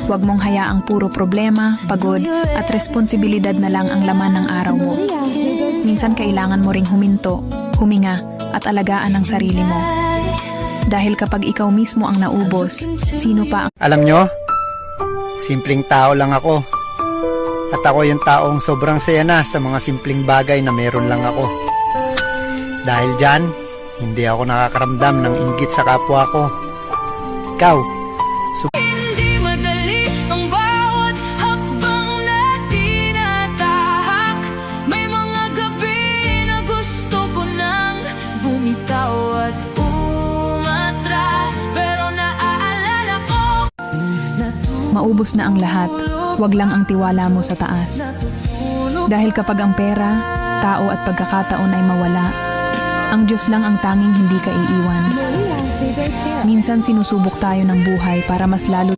Huwag mong hayaang puro problema, pagod, at responsibilidad na lang ang laman ng araw mo. Minsan kailangan mo ring huminto, huminga, at alagaan ang sarili mo. Dahil kapag ikaw mismo ang naubos, sino pa ang... Alam nyo, simpleng tao lang ako. At ako yung taong sobrang saya na sa mga simpleng bagay na meron lang ako. Dahil dyan, hindi ako nakakaramdam ng inggit sa kapwa ko. Ikaw, Hindi madali ang bawat hakbang na tinatahak. May mga gabi na gusto ko nang bumitaw at umatras. Pero naaalala ko, Maubos na ang lahat, huwag lang ang tiwala mo sa taas. Dahil kapag ang pera, tao at pagkakataon ay mawala, ang Diyos lang ang tanging hindi ka iiwan. Minsan sinusubok tayo ng buhay para mas lalo